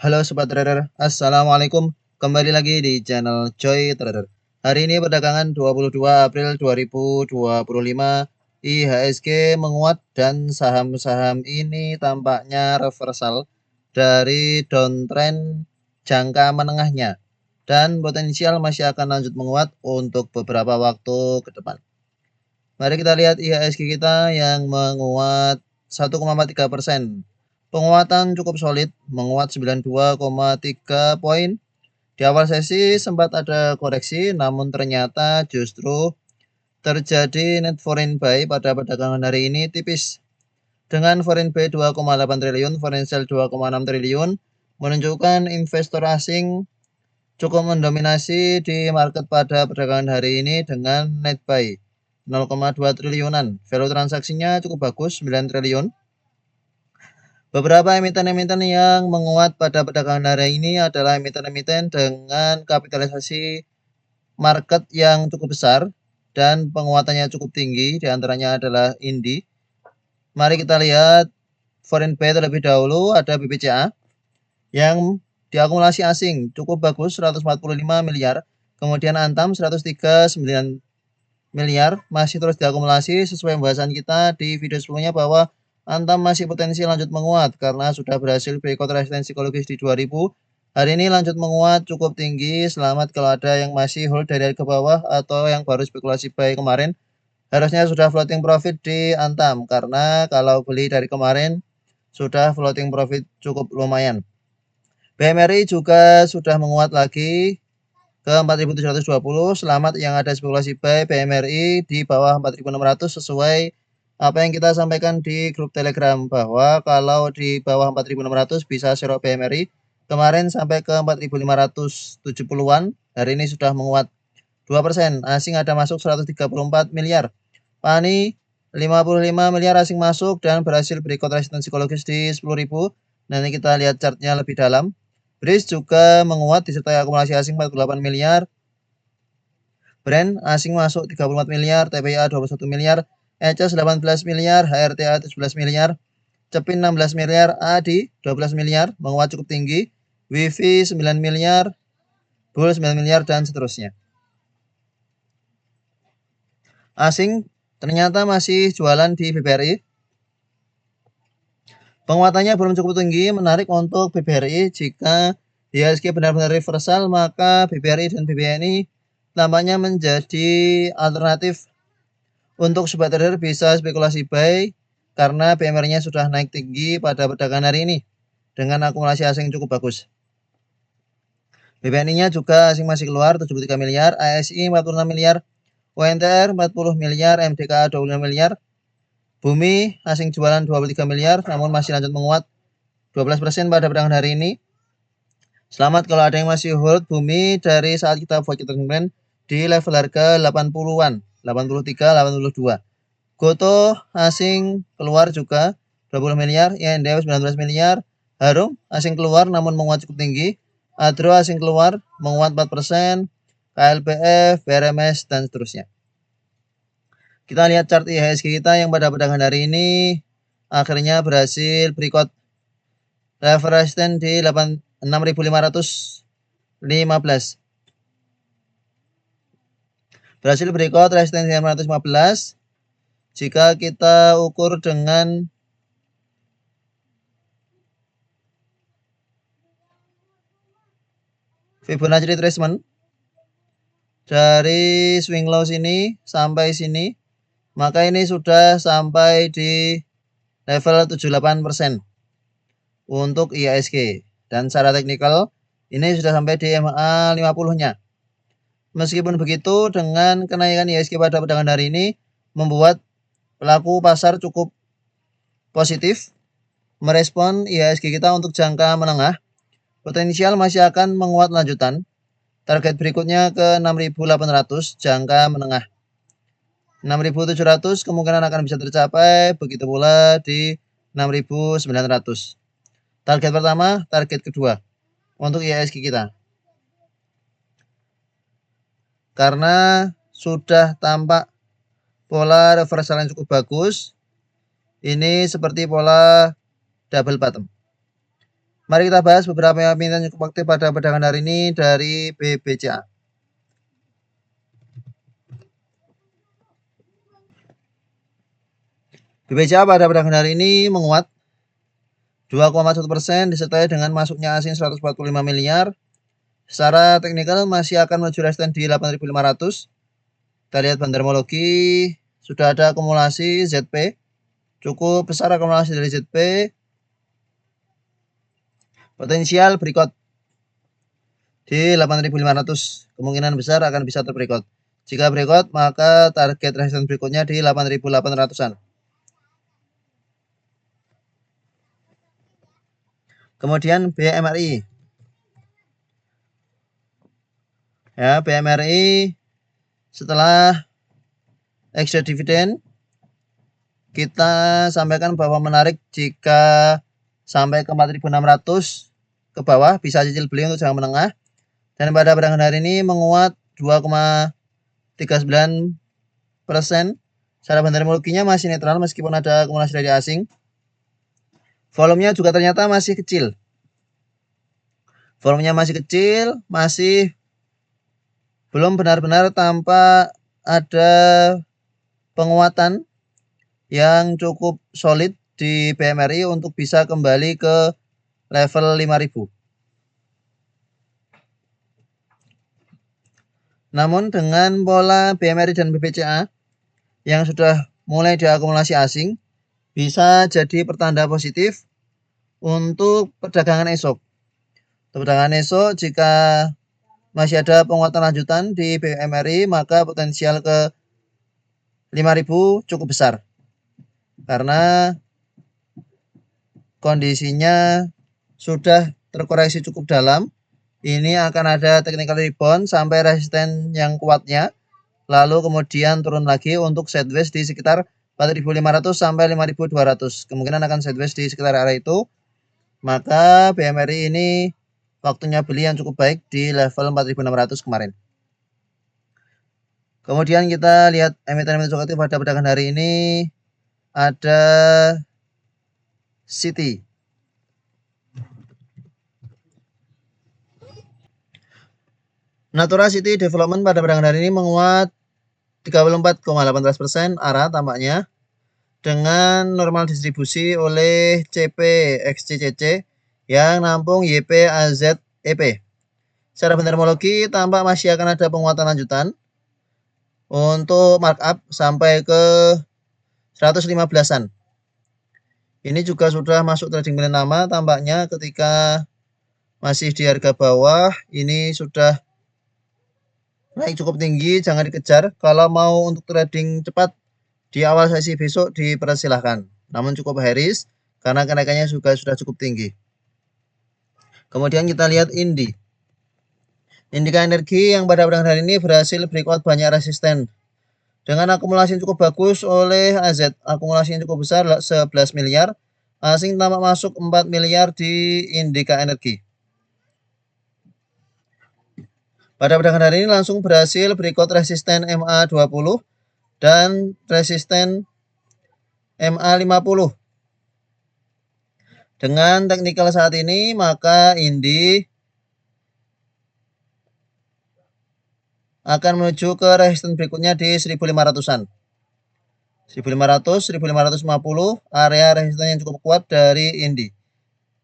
Halo Sobat Trader, Assalamualaikum. Kembali lagi di channel Joy Trader. Hari ini perdagangan 22 April 2025, IHSG menguat dan saham-saham ini tampaknya reversal dari downtrend jangka menengahnya dan potensial masih akan lanjut menguat untuk beberapa waktu ke depan. Mari kita lihat IHSG kita yang menguat 1,43%. Penguatan cukup solid, menguat 92,3 poin. Di awal sesi sempat ada koreksi, namun ternyata justru terjadi net foreign buy pada perdagangan hari ini tipis. Dengan foreign buy 2,8 triliun, foreign sell 2,6 triliun, menunjukkan investor asing cukup mendominasi di market pada perdagangan hari ini dengan net buy 0,2 triliunan. Value transaksinya cukup bagus, 9 triliun. Beberapa emiten-emiten yang menguat pada perdagangan hari ini adalah emiten-emiten dengan kapitalisasi market yang cukup besar dan penguatannya cukup tinggi, diantaranya adalah Indi. Mari kita lihat foreign buy terlebih dahulu, ada BBCA yang diakumulasi asing cukup bagus 145 miliar, kemudian Antam 139 miliar masih terus diakumulasi sesuai pembahasan kita di video sebelumnya bahwa Antam masih potensi lanjut menguat karena sudah berhasil breakout resistance psikologis di 2000. Hari ini lanjut menguat cukup tinggi. Selamat kalau ada yang masih hold dari ke bawah atau yang baru spekulasi buy kemarin. Harusnya sudah floating profit di Antam karena kalau beli dari kemarin sudah floating profit cukup lumayan. BMRI juga sudah menguat lagi ke 4.720. Selamat yang ada spekulasi buy BMRI di bawah 4.600 sesuai apa yang kita sampaikan di grup Telegram bahwa kalau di bawah 4.600 bisa serok BMRI. Kemarin sampai ke 4.570-an, hari ini sudah menguat 2%. Asing ada masuk 134 miliar. Pani 55 miliar asing masuk dan berhasil breakout resistance psikologis di 10.000. Nanti kita lihat chartnya lebih dalam. BRIS juga menguat disertai akumulasi asing 48 miliar. Brand asing masuk 34 miliar, TPA 21 miliar, ECS 18 miliar, HRTA 17 miliar, Cepin 16 miliar, ADI 12 miliar, menguat cukup tinggi, WiFi 9 miliar, Bull 9 miliar, dan seterusnya. Asing ternyata masih jualan di BBRI. Penguatannya belum cukup tinggi, menarik untuk BBRI. Jika IHSG benar-benar reversal, maka BBRI dan BBNI tampaknya menjadi alternatif untuk sobat trader bisa spekulasi buy karena BMR-nya sudah naik tinggi pada perdagangan hari ini dengan akumulasi asing cukup bagus. BBNI-nya juga asing masih keluar 73 miliar, ASI 46 miliar, UNTR 40 miliar, MDK 25 miliar. Bumi asing jualan 23 miliar namun masih lanjut menguat 12% pada perdagangan hari ini. Selamat kalau ada yang masih hold Bumi dari saat kita buat kita di level harga 80-an, 83, 82. Goto asing keluar juga 20 miliar, INDF 19 miliar, Harum asing keluar namun menguat cukup tinggi, Adro asing keluar menguat 4%, KLPF, BRMS, dan seterusnya. Kita lihat chart IHSG kita yang pada perdagangan hari ini akhirnya berhasil breakout level resistance di 6.515. Berhasil breakout resistance 515. Jika kita ukur dengan Fibonacci retracement dari swing low sini sampai sini, maka ini sudah sampai di level 78% untuk IHSG. Dan secara teknikal ini sudah sampai di MA 50-nya. Meskipun begitu, dengan kenaikan IHSG pada perdagangan hari ini membuat pelaku pasar cukup positif merespon IHSG kita untuk jangka menengah. Potensial masih akan menguat lanjutan. Target berikutnya ke 6.800 jangka menengah. 6.700 kemungkinan akan bisa tercapai, begitu pula di 6.900. Target pertama, target kedua untuk IHSG kita. Karena sudah tampak pola reversal yang cukup bagus, ini seperti pola double bottom. Mari kita bahas beberapa emiten yang cukup aktif pada perdagangan hari ini dari BBCA. BBCA pada perdagangan hari ini menguat 2,1% disertai dengan masuknya asing 145 miliar. Secara teknikal masih akan menuju resisten di 8.500. Kita lihat bandarmologi, sudah ada akumulasi ZP. Cukup besar akumulasi dari ZP. Potensial breakout di 8.500. Kemungkinan besar akan bisa terbreakout. Jika breakout, maka target resisten berikutnya di 8.800-an. Kemudian BMRI. Ya, BMRI setelah exit dividend kita sampaikan bahwa menarik jika sampai ke 4.600 ke bawah bisa cicil beli untuk jangka menengah. Dan pada perdagangan hari ini menguat 2,39%. Secara bandarmologinya masih netral meskipun ada akumulasi dari asing. Volumenya juga ternyata masih kecil. Volumenya masih kecil, masih belum benar-benar tampak ada penguatan yang cukup solid di BMRI untuk bisa kembali ke level 5.000. Namun dengan pola BMRI dan BBCA yang sudah mulai diakumulasi asing, bisa jadi pertanda positif untuk perdagangan esok. Untuk perdagangan esok, jika masih ada penguatan lanjutan di BMRI, maka potensial ke 5.000 cukup besar. Karena kondisinya sudah terkoreksi cukup dalam. Ini akan ada technical rebound sampai resisten yang kuatnya. Lalu kemudian turun lagi untuk sideways di sekitar 4.500 sampai 5.200. Kemungkinan akan sideways di sekitar area itu. Maka BMRI ini waktunya beli yang cukup baik di level 4.600 kemarin. Kemudian kita lihat emiten-emiten cukup aktif pada perdagangan hari ini. Ada Citi. Natura City Development pada perdagangan hari ini menguat 34,18% arah tampaknya dengan normal distribusi oleh CP-XCCC yang nampung YP-AZ-EP. Secara bandarmologi tampak masih akan ada penguatan lanjutan untuk markup sampai ke 115-an. Ini juga sudah masuk trading plan lama tampaknya ketika masih di harga bawah. Ini sudah naik cukup tinggi, jangan dikejar. Kalau mau untuk trading cepat di awal sesi besok dipersilahkan. Namun cukup high risk karena kenaikannya juga sudah cukup tinggi. Kemudian kita lihat Indi. Indika Energi yang pada perdagangan hari ini berhasil breakout banyak resisten. Dengan akumulasi yang cukup bagus oleh AZ, akumulasi yang cukup besar 11 miliar. Asing tampak masuk 4 miliar di Indika Energi. Pada perdagangan hari ini langsung berhasil breakout resisten MA20 dan resisten MA50. Dengan teknikal saat ini maka Indi akan menuju ke resisten berikutnya di 1.500-an. 1.500, 1.550 area resisten yang cukup kuat dari Indi.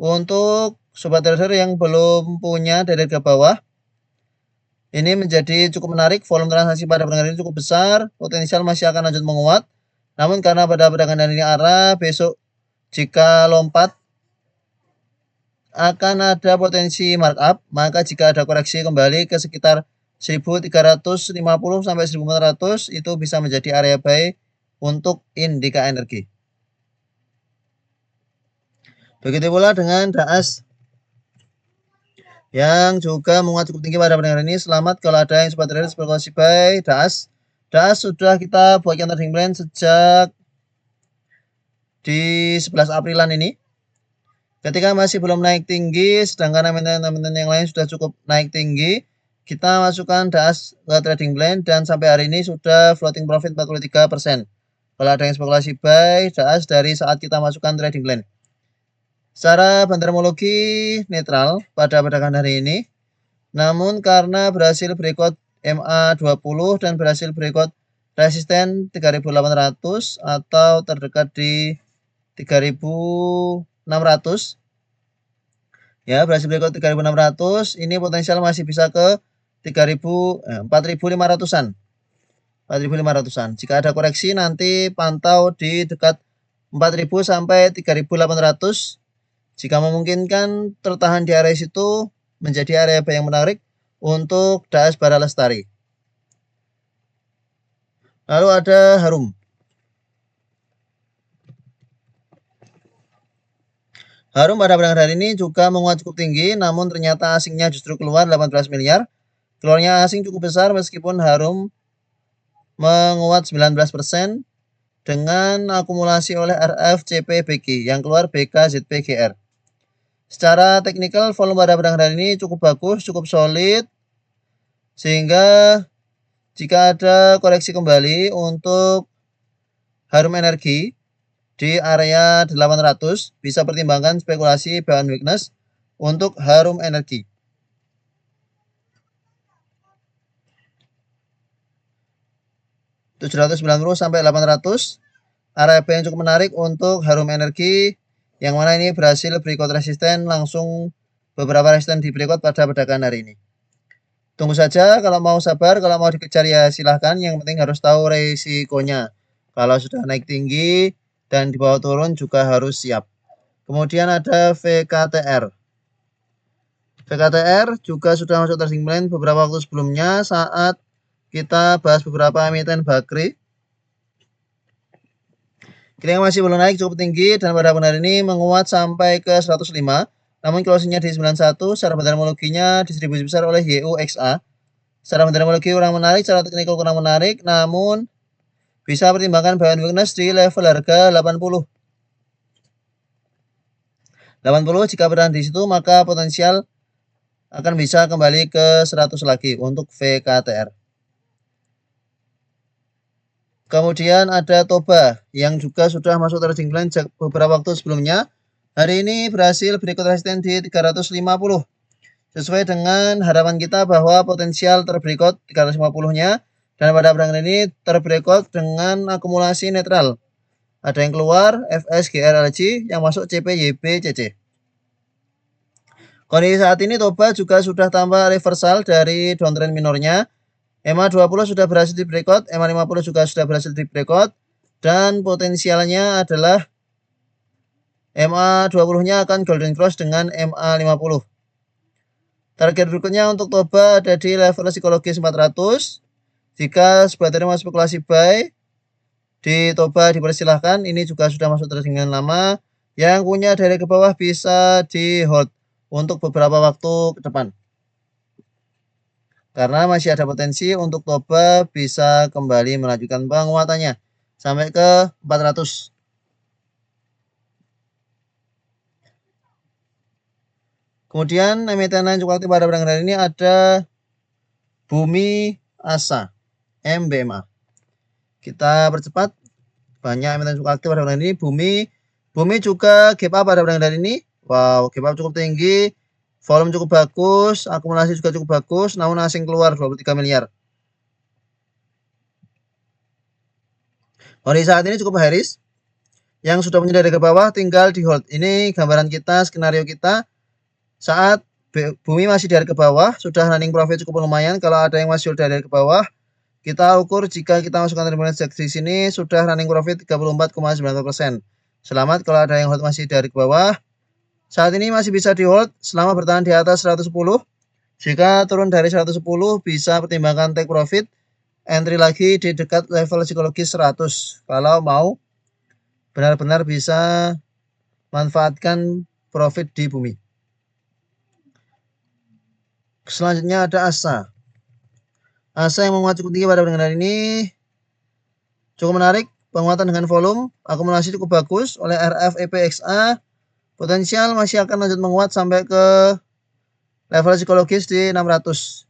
Untuk sobat trader yang belum punya dari harga bawah, ini menjadi cukup menarik. Volume transaksi pada perdagangan ini cukup besar. Potensial masih akan lanjut menguat. Namun karena pada perdagangan ini arah, besok jika lompat akan ada potensi markup. Maka jika ada koreksi kembali ke sekitar 1.350 sampai 1.400 itu bisa menjadi area buy untuk Indika Energi. Begitu pula dengan DAAS yang juga menguat cukup tinggi pada perdagangan ini. Selamat kalau ada yang sobat trader spekulasi buy DAAS. DAAS sudah kita buatkan trading plan sejak di 11 Aprilan ini. Ketika masih belum naik tinggi, sedangkan emiten-emiten yang lain sudah cukup naik tinggi, kita masukkan DAAS ke trading plan dan sampai hari ini sudah floating profit 43%. Kalau ada yang spekulasi buy DAAS dari saat kita masukkan trading plan. Secara bantermologi netral pada perdagangan hari ini, namun karena berhasil breakout MA20 dan berhasil breakout resisten 3.800 atau terdekat di 3.600, ya berhasil breakout 3.600, ini potensial masih bisa ke 4.500-an. 4.500-an. Jika ada koreksi nanti pantau di dekat 4.000 sampai 3.800. Jika memungkinkan tertahan di area situ menjadi area yang menarik untuk DAS Bara Lestari. Lalu ada Harum. Harum pada perdagangan hari ini juga menguat cukup tinggi, namun ternyata asingnya justru keluar 18 miliar. Keluarnya asing cukup besar meskipun Harum menguat 19% dengan akumulasi oleh RF, CP, BG yang keluar BK, ZP, GR. Secara teknikal volume pada perdagangan hari ini cukup bagus, cukup solid, sehingga jika ada koreksi kembali untuk Harum Energi di area 800, bisa pertimbangkan spekulasi buy on weakness untuk Harum Energi. $790 sampai 800, area yang cukup menarik untuk Harum Energi, yang mana ini berhasil breakout resisten langsung beberapa resisten di breakout pada perdagangan hari ini. Tunggu saja, kalau mau sabar, kalau mau dikejar ya silahkan, yang penting harus tahu resikonya. Kalau sudah naik tinggi dan di bawah turun juga harus siap. Kemudian ada VKTR. VKTR juga sudah masuk trading plan beberapa waktu sebelumnya saat kita bahas beberapa emiten bakri. Kini masih belum naik cukup tinggi dan pada hari ini menguat sampai ke 105. Namun closingnya di 91, secara bantermologinya distribusi besar oleh YUXA. Secara bantermologi kurang menarik, secara teknikal kurang menarik, namun bisa pertimbangkan buy on weakness di level harga 80. 80 jika bertahan di situ maka potensial akan bisa kembali ke 100 lagi untuk VKTR. Kemudian ada Toba yang juga sudah masuk trading plan beberapa waktu sebelumnya. Hari ini berhasil berikut resisten di 350. Sesuai dengan harapan kita bahwa potensial terbreakout 350-nya dan pada perdagangan ini terbreakout dengan akumulasi netral. Ada yang keluar FS, GR, LG, yang masuk CP, YB, CC. Kondisi saat ini Toba juga sudah tambah reversal dari downtrend minornya. MA20 sudah berhasil di breakout, MA50 juga sudah berhasil di breakout, dan potensialnya adalah MA20-nya akan golden cross dengan MA50. Target berikutnya untuk Toba ada di level psikologis 400. Jika sebagian mau spekulasi buy di Toba dipersilahkan, ini juga sudah masuk trading lama. Yang punya dari ke bawah bisa di hold untuk beberapa waktu ke depan. Karena masih ada potensi untuk Toba bisa kembali melanjutkan penguatannya sampai ke 400. Kemudian emiten lain cukup aktif pada perdagangan hari ini ada Bumi Asa, MBMA. Kita percepat, banyak emiten cukup aktif pada perdagangan ini. Bumi juga gap up pada perdagangan hari ini. Wow, gap up cukup tinggi, volume cukup bagus, akumulasi juga cukup bagus, namun asing keluar 23 miliar. Kondisi saat ini cukup bearish. Yang sudah punya dari ke bawah tinggal di hold. Ini gambaran kita, skenario kita saat Bumi masih dari ke bawah, sudah running profit cukup lumayan. Kalau ada yang masih dari ke bawah, kita ukur jika kita masukkan terminal di sini sudah running profit 34,9%. Selamat kalau ada yang hold masih dari ke bawah. Saat ini masih bisa di hold selama bertahan di atas 110. Jika turun dari 110 bisa pertimbangkan take profit, entry lagi di dekat level psikologis 100. Kalau mau benar-benar bisa manfaatkan profit di Bumi. Selanjutnya ada Asa. Asa yang menguat cukup tinggi pada perdagangan ini cukup menarik, penguatan dengan volume, akumulasi cukup bagus oleh RF, EPXA. Potensial masih akan lanjut menguat sampai ke level psikologis di 600.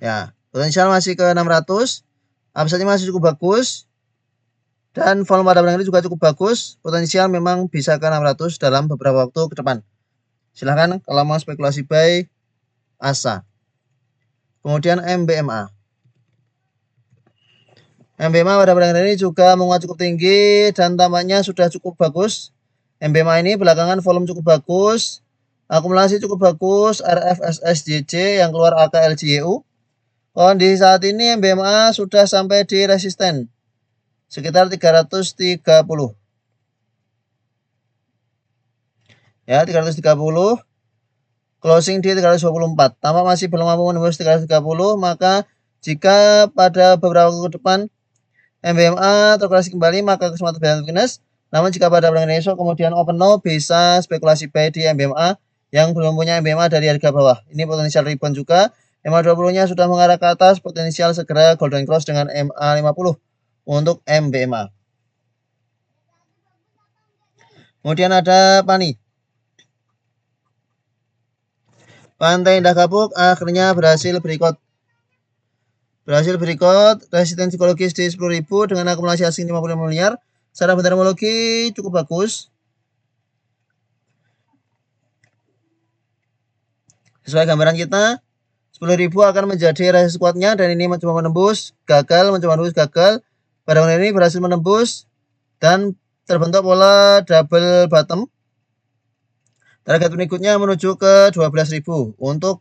Ya. Potensial masih ke 600, upside-nya masih cukup bagus, dan volume pada barang ini juga cukup bagus. Potensial memang bisa ke 600 dalam beberapa waktu ke depan. Silahkan kalau mau spekulasi buy ASA. Kemudian MBMA. MBMA pada barang ini juga menguat cukup tinggi dan tampaknya sudah cukup bagus. MBMA ini belakangan volume cukup bagus, akumulasi cukup bagus, RFSSJC yang keluar AKLJU. Kondisi saat ini MBMA sudah sampai di resisten sekitar 330. Ya, 330. Closing di 324. Tampak masih belum mampu menembus 330, maka jika pada beberapa waktu ke depan MBMA terkoreksi kembali, maka kesempatan weakness. Namun jika pada barang esok kemudian open low, bisa spekulasi buy di MBMA yang belum punya MBMA dari harga bawah. Ini potensial rebound juga. MA20-nya sudah mengarah ke atas, potensial segera golden cross dengan MA50 untuk MBMA. Kemudian ada PANI. Pantai Indah Kapuk akhirnya berhasil berikut resisten psikologis di 10.000 dengan akumulasi asing 55 miliar. Secara fundamentologi cukup bagus. Sesuai gambaran kita, 10.000 akan menjadi resisten kuatnya dan ini mencoba menembus, gagal. Pada menit ini berhasil menembus dan terbentuk pola double bottom. Target berikutnya menuju ke 12.000 untuk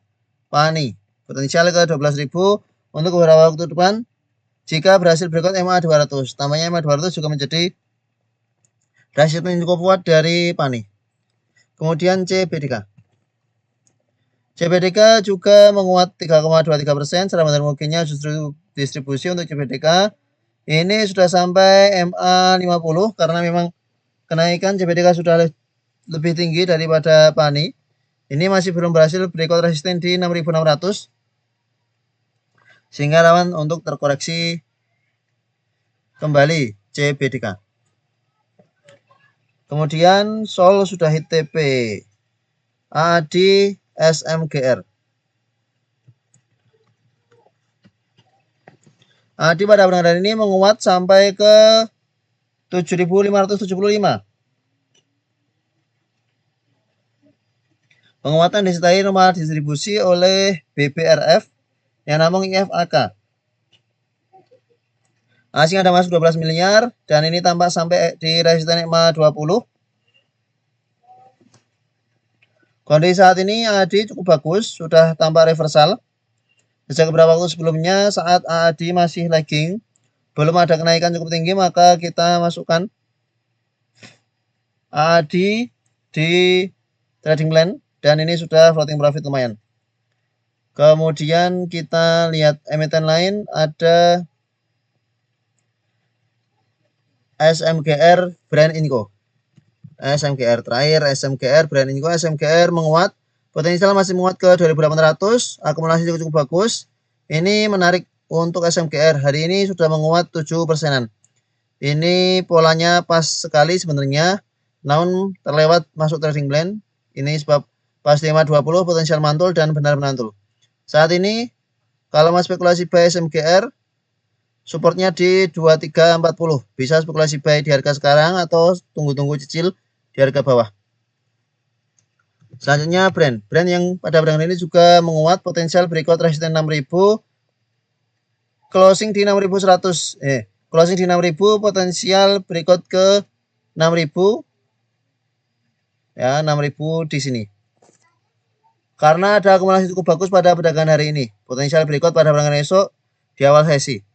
PANI. Potensial ke 12.000 untuk beberapa waktu depan. Jika berhasil berikut MA200, tampaknya MA200 juga menjadi resisten cukup kuat dari PANI. Kemudian CBDK. CBDK juga menguat 3,23%. Secara fundamentalnya justru distribusi untuk CBDK ini sudah sampai MA50 karena memang kenaikan CBDK sudah lebih tinggi daripada PANI. Ini masih belum berhasil berikut resisten di 6.600 sehingga rawan untuk terkoreksi kembali CBDK. Kemudian Sol sudah hit TP. AD SMGR. AD pada perdagangan ini menguat sampai ke 7.575. Penguatan disertai normal distribusi oleh BBRF yang namung IFAK. Asing ada masuk 12 miliar dan ini tampak sampai di resisten MA20. Kondisi saat ini AD cukup bagus, sudah tampak reversal. Sejak beberapa waktu sebelumnya saat AD masih lagging, belum ada kenaikan cukup tinggi, maka kita masukkan AD di trading plan dan ini sudah floating profit lumayan. Kemudian kita lihat emiten lain, ada SMGR Brand Inco. SMGR terakhir, SMGR Brand Inco. SMGR menguat, potensial masih menguat ke 2.800, akumulasi cukup bagus. Ini menarik untuk SMGR, hari ini sudah menguat 7%. Ini polanya pas sekali sebenarnya, namun terlewat masuk trading plan. Ini sebab pas 520 potensial mantul dan benar mantul. Saat ini kalau mau spekulasi buy SMGR, supportnya di 2340. Bisa spekulasi buy di harga sekarang atau tunggu-tunggu cicil di harga bawah. Selanjutnya brand yang pada perdagangan ini juga menguat, potensial berikut resisten 6.000, closing di 6.100. Closing di 6.000, potensial berikut ke 6.000. Ya, 6.000 di sini. Karena ada akumulasi cukup bagus pada perdagangan hari ini. Potensial berikut pada perdagangan esok di awal sesi.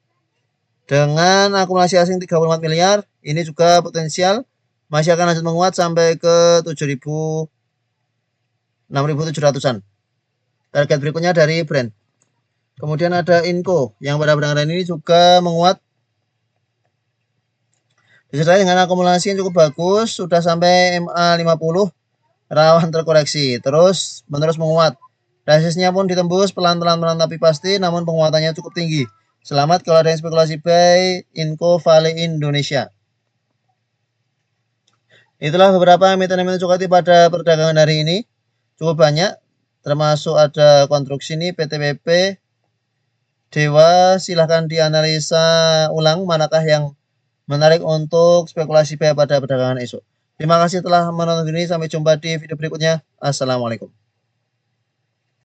Dengan akumulasi asing 34 miliar, ini juga potensial masih akan lanjut menguat sampai ke 6.700-an. Target berikutnya dari brand. Kemudian ada Inco yang pada perdagangan ini juga menguat. Disertai dengan akumulasi yang cukup bagus, sudah sampai MA50, rawan terkoreksi, terus menerus menguat. Resistnya pun ditembus pelan-pelan tapi pasti, namun penguatannya cukup tinggi. Selamat kalau ada yang spekulasi buy Inco Vale Indonesia. Itulah beberapa emiten-emiten coklat pada perdagangan hari ini. Cukup banyak, termasuk ada konstruksi ini, PTPP, Dewa, silahkan dianalisa ulang manakah yang menarik untuk spekulasi pada perdagangan esok. Terima kasih telah menonton ini. Sampai jumpa di video berikutnya. Assalamualaikum.